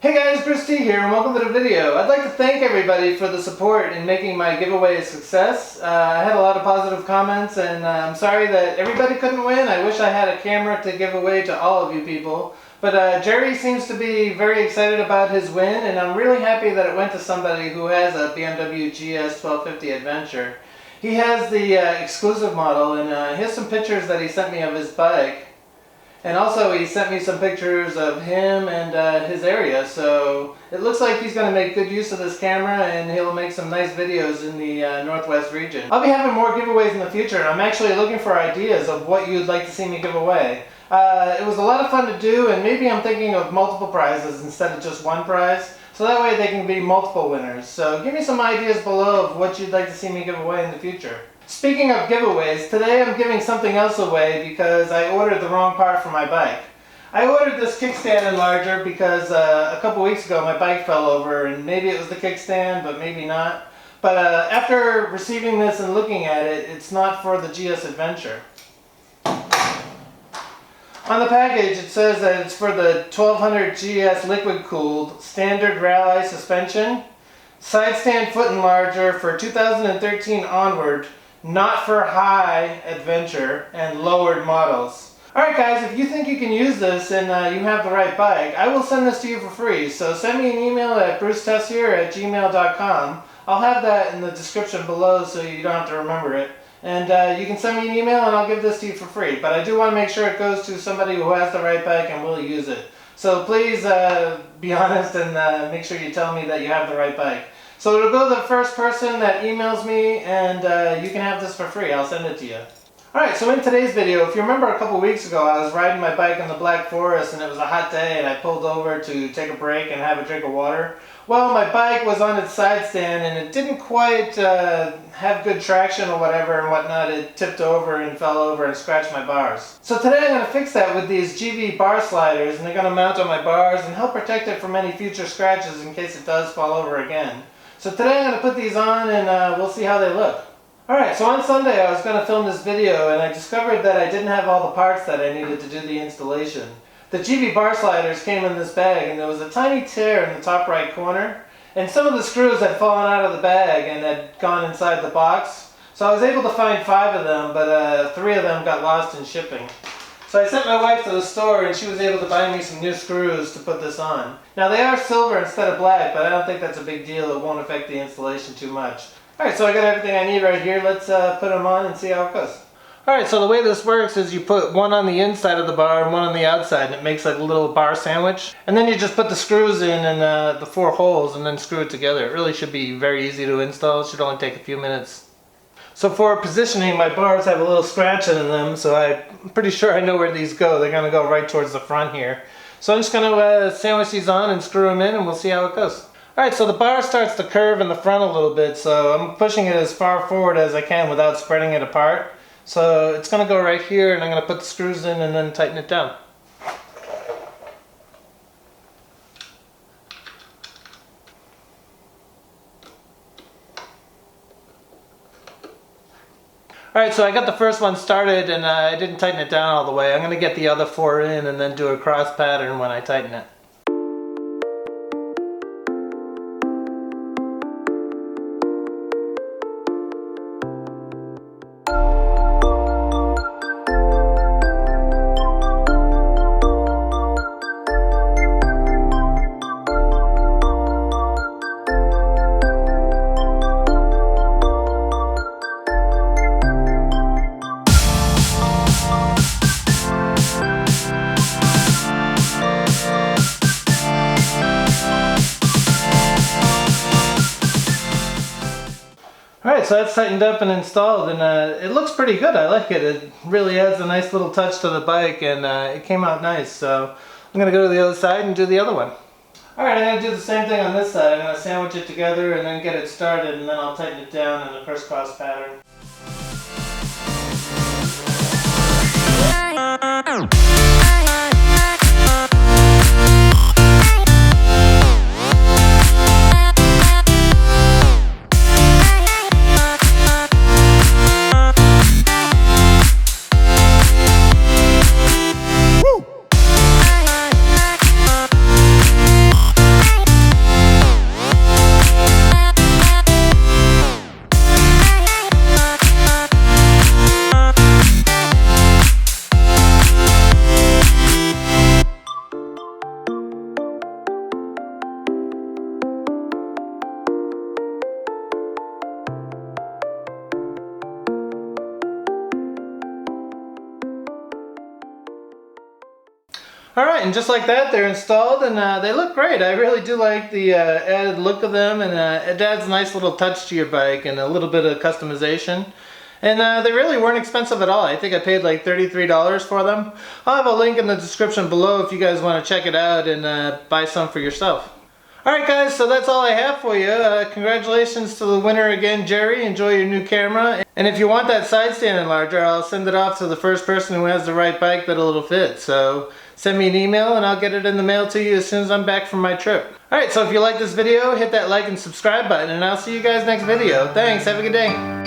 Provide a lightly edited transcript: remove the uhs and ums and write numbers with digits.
Hey guys, Bruce T here and welcome to the video. I'd like to thank everybody for the support in making my giveaway a success. I had a lot of positive comments and I'm sorry that everybody couldn't win. I wish I had a camera to give away to all of you people. But Jerry seems to be very excited about his win and I'm really happy that it went to somebody who has a BMW GS 1250 Adventure. He has the exclusive model and he has some pictures that he sent me of his bike. And also he sent me some pictures of him and his area, so it looks like he's going to make good use of this camera and he'll make some nice videos in the Northwest region. I'll be having more giveaways in the future and I'm actually looking for ideas of what you'd like to see me give away. It was a lot of fun to do and maybe I'm thinking of multiple prizes instead of just one prize, so that way they can be multiple winners. So give me some ideas below of what you'd like to see me give away in the future. Speaking of giveaways, today I'm giving something else away because I ordered the wrong part for my bike. I ordered this kickstand enlarger because a couple weeks ago my bike fell over and maybe it was the kickstand, but maybe not. But after receiving this and looking at it, it's not for the GS Adventure. On the package it says that it's for the 1200 GS liquid cooled standard rally suspension, side stand foot enlarger for 2013 onward, not for high adventure and lowered models. Alright guys, if you think you can use this and you have the right bike, I will send this to you for free. So send me an email at brucetessier@gmail.com. I'll have that in the description below so you don't have to remember it. And you can send me an email and I'll give this to you for free. But I do want to make sure it goes to somebody who has the right bike and will use it. So please be honest and make sure you tell me that you have the right bike. So it'll go to the first person that emails me and you can have this for free. I'll send it to you. Alright, so in today's video, if you remember a couple weeks ago, I was riding my bike in the Black Forest and it was a hot day and I pulled over to take a break and have a drink of water. Well, my bike was on its side stand and it didn't quite have good traction or whatever and whatnot. It tipped over and fell over and scratched my bars. So today I'm going to fix that with these Givi bar sliders and they're going to mount on my bars and help protect it from any future scratches in case it does fall over again. So today I'm going to put these on and we'll see how they look. Alright, so on Sunday I was going to film this video and I discovered that I didn't have all the parts that I needed to do the installation. The Givi bar sliders came in this bag and there was a tiny tear in the top right corner and some of the screws had fallen out of the bag and had gone inside the box. So I was able to find 5 of them, but 3 of them got lost in shipping. So I sent my wife to the store and she was able to buy me some new screws to put this on. Now they are silver instead of black, but I don't think that's a big deal. It won't affect the installation too much. Alright, so I got everything I need right here. Let's put them on and see how it goes. Alright, so the way this works is you put one on the inside of the bar and one on the outside and it makes like a little bar sandwich. And then you just put the screws in and the 4 holes and then screw it together. It really should be very easy to install. It should only take a few minutes. So for positioning, my bars have a little scratch in them, so I'm pretty sure I know where these go. They're going to go right towards the front here. So I'm just going to sandwich these on and screw them in and we'll see how it goes. Alright, so the bar starts to curve in the front a little bit, so I'm pushing it as far forward as I can without spreading it apart. So it's going to go right here and I'm going to put the screws in and then tighten it down. Alright, so I got the first one started and I didn't tighten it down all the way. I'm going to get the other 4 in and then do a cross pattern when I tighten it. Alright, so that's tightened up and installed and it looks pretty good. I like it. It really adds a nice little touch to the bike and it came out nice. So I'm going to go to the other side and do the other one. Alright, I'm going to do the same thing on this side. I'm going to sandwich it together and then get it started and then I'll tighten it down in a crisscross pattern. Alright, and just like that, they're installed and they look great. I really do like the added look of them, and it adds a nice little touch to your bike and a little bit of customization. And they really weren't expensive at all. I think I paid like $33 for them. I'll have a link in the description below if you guys want to check it out and buy some for yourself. Alright guys, so that's all I have for you. Congratulations to the winner again, Jerry. Enjoy your new camera. And if you want that side stand enlarger, I'll send it off to the first person who has the right bike that it'll fit. So send me an email and I'll get it in the mail to you as soon as I'm back from my trip. Alright, so if you like this video, hit that like and subscribe button, and I'll see you guys next video. Thanks, have a good day.